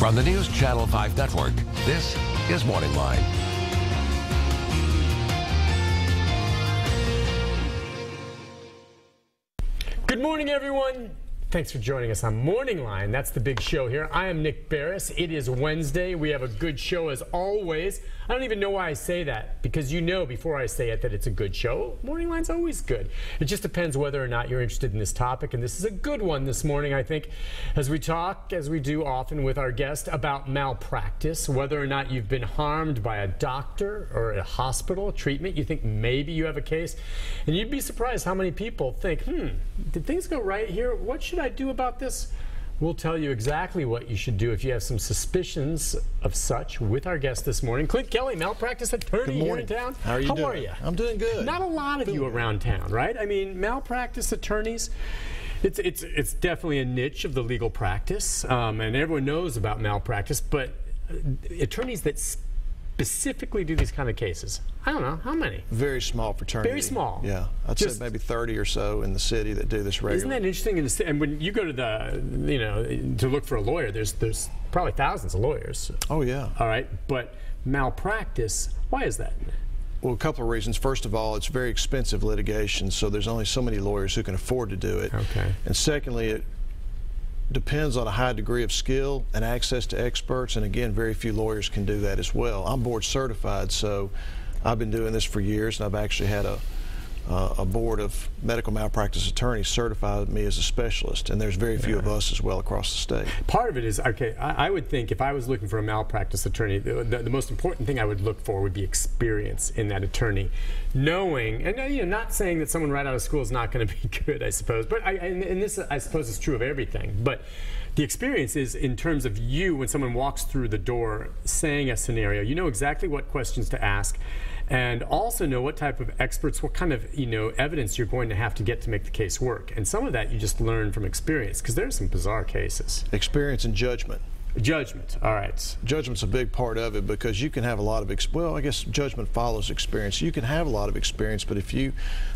From the News Channel 5 Network, this is MorningLine. Good morning, everyone. Thanks for joining us on MorningLine. That's the big show here. I am Nick Barris. It is Wednesday. We have a good show as always. I don't even know why I say that, because you know before I say it that it's a good show. MorningLine's always good. It just depends whether or not you're interested in this topic, and this is a good one this morning, I think, as we talk, as we do often with our guest, about malpractice, whether or not you've been harmed by a doctor or a hospital treatment. You think maybe you have a case, and you'd be surprised how many people think, did things go right here? What should I do about this? We'll tell you exactly what you should do if you have some suspicions of such with our guest this morning, Clint Kelly, malpractice attorney here in town. How are you doing? How are you? I'm doing good. Not a lot of you around town, right? I mean, malpractice attorneys, it's definitely a niche of the legal practice, and everyone knows about malpractice, but attorneys that specifically do these kind of cases, I don't know, how many? Very small fraternity. Very small. Yeah, I'd say maybe 30 or so in the city that do this regularly. Isn't that interesting? And when you go to to look for a lawyer, there's probably thousands of lawyers. Oh yeah. All right, but malpractice, why is that? Well, a couple of reasons. First of all, it's very expensive litigation, so there's only so many lawyers who can afford to do it. Okay. And secondly, it depends on a high degree of skill and access to experts, and again, very few lawyers can do that as well. I'm board certified, so I've been doing this for years, and I've actually had a board of medical malpractice attorneys certify me as a specialist, and there's very few of us as well across the state. Part of it is, okay, I would think if I was looking for a malpractice attorney, the most important thing I would look for would be experience in that attorney. Knowing, and not saying that someone right out of school is not going to be good, I suppose, but and this, I suppose, is true of everything, but the experience is in terms of you, when someone walks through the door saying a scenario, you know exactly what questions to ask, and also know what type of experts, what kind of evidence you're going to have to get to make the case work. And some of that you just learn from experience, because there are some bizarre cases. Experience and judgment. Judgment, all right. Judgment's a big part of it, because you can have a lot of, well, I guess judgment follows experience. You can have a lot of experience, but if you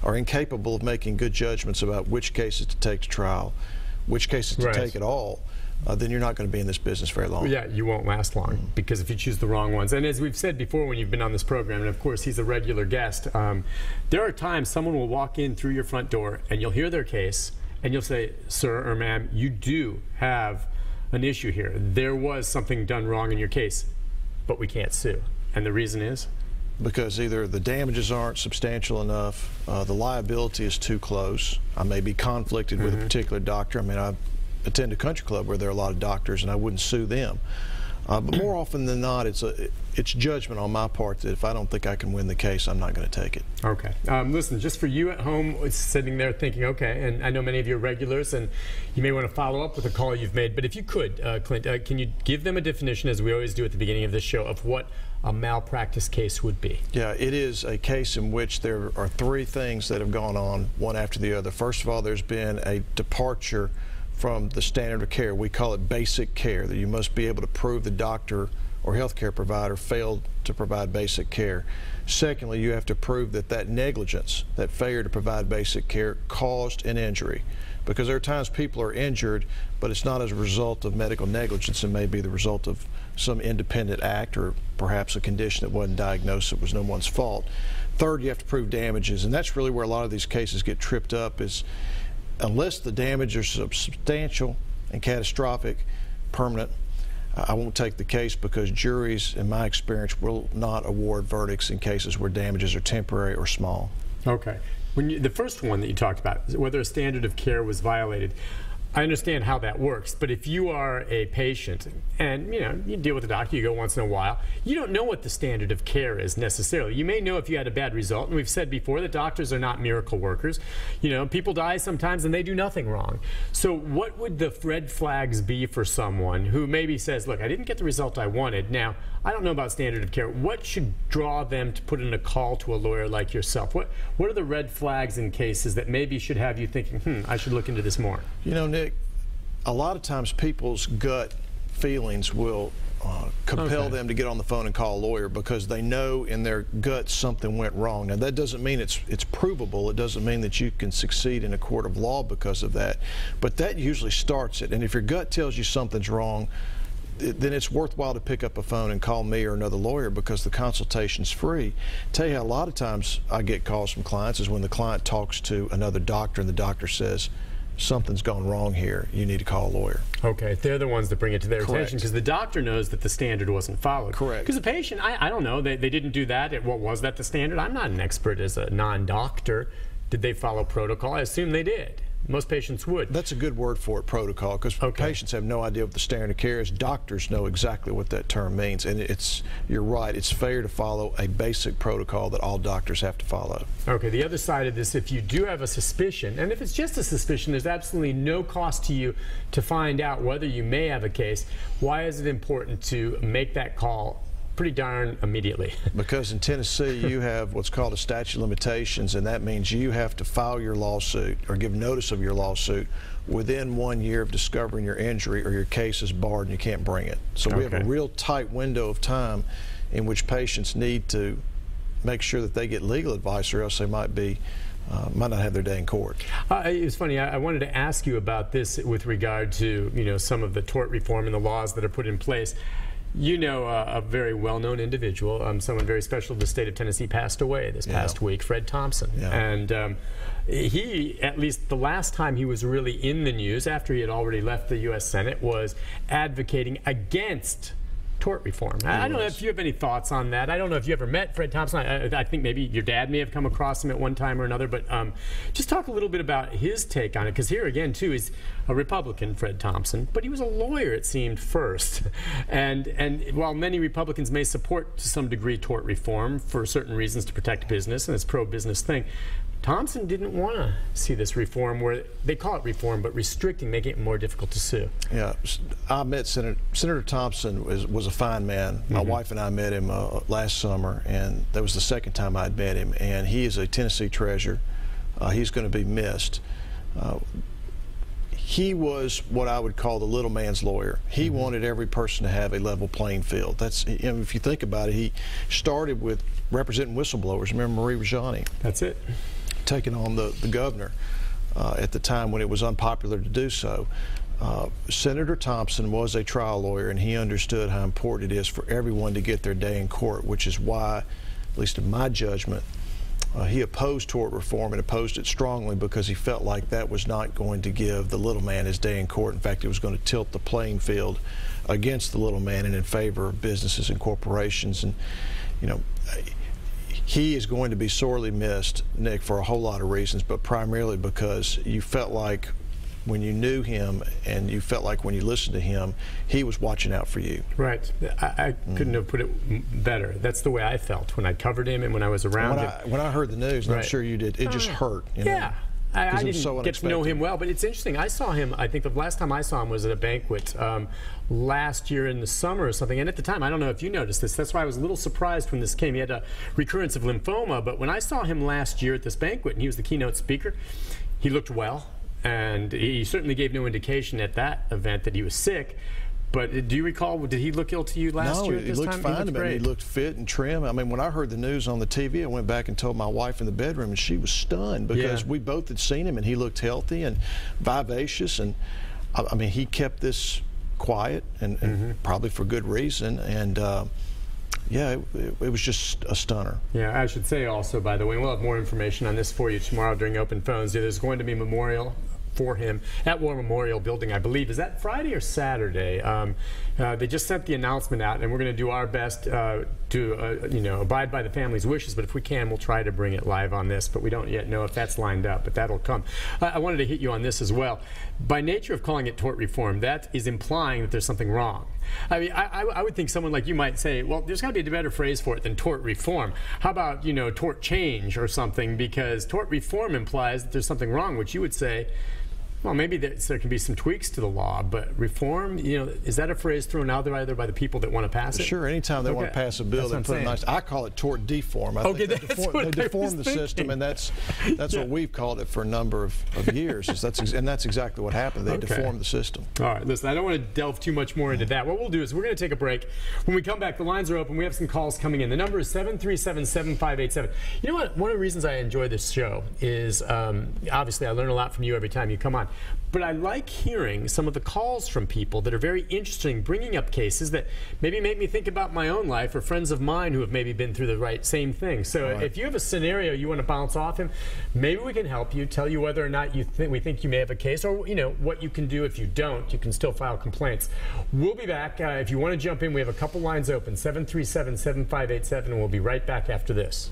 are incapable of making good judgments about which cases to take to trial, which cases to take at all, then you're not going to be in this business very long. Yeah, you won't last long, because if you choose the wrong ones. And as we've said before when you've been on this program, and of course he's a regular guest, there are times someone will walk in through your front door and you'll hear their case and you'll say, sir or ma'am, you do have an issue here. There was something done wrong in your case, but we can't sue. And the reason is? Because either the damages aren't substantial enough, the liability is too close. I may be conflicted with a particular doctor. I mean, I attend a country club where there are a lot of doctors, and I wouldn't sue them. But more often than not, it's judgment on my part that if I don't think I can win the case, I'm not going to take it. Okay. Listen, just for you at home sitting there thinking, okay, and I know many of you are regulars, and you may want to follow up with a call you've made, but if you could, Clint, can you give them a definition, as we always do at the beginning of this show, of what a malpractice case would be? Yeah, it is a case in which there are three things that have gone on, one after the other. First of all, there's been a departure from the standard of care. We call it basic care, that you must be able to prove the doctor or healthcare provider failed to provide basic care. Secondly, you have to prove that that negligence, that failure to provide basic care, caused an injury. Because there are times people are injured, but it's not as a result of medical negligence. It may be the result of some independent act, or perhaps a condition that wasn't diagnosed, it was no one's fault. Third, you have to prove damages, and that's really where a lot of these cases get tripped up, is unless the damage is substantial and catastrophic, permanent, I won't take the case, because juries, in my experience, will not award verdicts in cases where damages are temporary or small. Okay. The first one that you talked about, whether a standard of care was violated, I understand how that works, but if you are a patient and you deal with a doctor, you go once in a while, you don't know what the standard of care is necessarily. You may know if you had a bad result, and we've said before that doctors are not miracle workers. People die sometimes and they do nothing wrong. So what would the red flags be for someone who maybe says, look, I didn't get the result I wanted. Now, I don't know about standard of care. What should draw them to put in a call to a lawyer like yourself? What are the red flags in cases that maybe should have you thinking, I should look into this more? Nick, a lot of times people's gut feelings will compel them to get on the phone and call a lawyer, because they know in their gut something went wrong. Now, that doesn't mean it's provable. It doesn't mean that you can succeed in a court of law because of that. But that usually starts it. And if your gut tells you something's wrong, then it's worthwhile to pick up a phone and call me or another lawyer, because the consultation's free. Tell you how a lot of times I get calls from clients is when the client talks to another doctor and the doctor says, something's gone wrong here, you need to call a lawyer. Okay, they're the ones that bring it to their attention, because the doctor knows that the standard wasn't followed. Correct. Because the patient, I don't know, they didn't do that. What was that the standard? I'm not an expert as a non-doctor. Did they follow protocol? I assume they did. Most patients would. That's a good word for it, protocol, because patients have no idea what the standard of care is. Doctors know exactly what that term means, and you're right, it's fair to follow a basic protocol that all doctors have to follow. Okay, the other side of this, if you do have a suspicion, and if it's just a suspicion, there's absolutely no cost to you to find out whether you may have a case. Why is it important to make that call pretty darn immediately? Because in Tennessee you have what's called a statute of limitations, and that means you have to file your lawsuit or give notice of your lawsuit within 1 year of discovering your injury, or your case is barred and you can't bring it. So we have a real tight window of time in which patients need to make sure that they get legal advice, or else they might not have their day in court. It was funny, I wanted to ask you about this with regard to some of the tort reform and the laws that are put in place. You know, a very well-known individual, someone very special to the state of Tennessee, passed away this past week, Fred Thompson. And he, at least the last time he was really in the news, after he had already left the U.S. Senate, was advocating against tort reform. I don't know if you have any thoughts on that. I don't know if you ever met Fred Thompson. I think maybe your dad may have come across him at one time or another, but just talk a little bit about his take on it, because here again, too, he's a Republican, Fred Thompson, but he was a lawyer, it seemed, first. And while many Republicans may support, to some degree, tort reform for certain reasons to protect business, and it's a pro-business thing, Thompson didn't want to see this reform, where they call it reform, but restricting, making it more difficult to sue. Yeah, I met Senator Thompson was a fine man. My wife and I met him last summer, and that was the second time I'd met him, and he is a Tennessee treasure. He's going to be missed. He was what I would call the little man's lawyer. He wanted every person to have a level playing field. That's, if you think about it, he started with representing whistleblowers. Remember Marie Rajani? That's it. Taking on the governor at the time when it was unpopular to do so. Senator Thompson was a trial lawyer, and he understood how important it is for everyone to get their day in court, which is why, at least in my judgment, he opposed tort reform, and opposed it strongly because he felt like that was not going to give the little man his day in court. In fact, it was going to tilt the playing field against the little man and in favor of businesses and corporations. And, he is going to be sorely missed, Nick, for a whole lot of reasons, but primarily because you felt like when you knew him, and you felt like when you listened to him, he was watching out for you. Right. I couldn't have put it better. That's the way I felt when I covered him and when I was around him. When I heard the news, and I'm sure you did, it just hurt. Yeah. I didn't get to know him well, but it's interesting. I saw him, I think the last time I saw him was at a banquet last year in the summer or something, and at the time, I don't know if you noticed this, that's why I was a little surprised when this came. He had a recurrence of lymphoma, but when I saw him last year at this banquet, and he was the keynote speaker, he looked well, and he certainly gave no indication at that event that he was sick. But do you recall, did he look ill to you last year at this time? No, he looked fine to me. He looked fit and trim. I mean, when I heard the news on the TV, I went back and told my wife in the bedroom, and she was stunned because we both had seen him, and he looked healthy and vivacious. And, I mean, he kept this quiet, and probably for good reason. And, yeah, it was just a stunner. Yeah, I should say also, by the way, we'll have more information on this for you tomorrow during Open Phones. There's going to be a memorial for him at War Memorial Building, I believe. Is that Friday or Saturday? They just sent the announcement out, and we're going to do our best to abide by the family's wishes, but if we can, we'll try to bring it live on this, but we don't yet know if that's lined up, but that'll come. I wanted to hit you on this as well. By nature of calling it tort reform, that is implying that there's something wrong. I mean, I would think someone like you might say, well, there's got to be a better phrase for it than tort reform. How about, tort change or something? Because tort reform implies that there's something wrong, which you would say, well, maybe there can be some tweaks to the law, but reform, is that a phrase thrown out there either by the people that want to pass it? Sure, anytime they want to pass a bill, they put it nice. I call it tort deform. I think they deform the system, and that's what we've called it for a number of years. And that's exactly what happened. They deformed the system. All right, listen, I don't want to delve too much more into that. What we'll do is we're going to take a break. When we come back, the lines are open. We have some calls coming in. The number is 737-7587. You know what? One of the reasons I enjoy this show is, obviously, I learn a lot from you every time you come on. But I like hearing some of the calls from people that are very interesting, bringing up cases that maybe make me think about my own life or friends of mine who have maybe been through the same thing. So if you have a scenario you want to bounce off him, maybe we can help you, tell you whether or not we think you may have a case, or what you can do. If you don't, you can still file complaints. We'll be back. If you want to jump in, we have a couple lines open, 737-7587, and we'll be right back after this.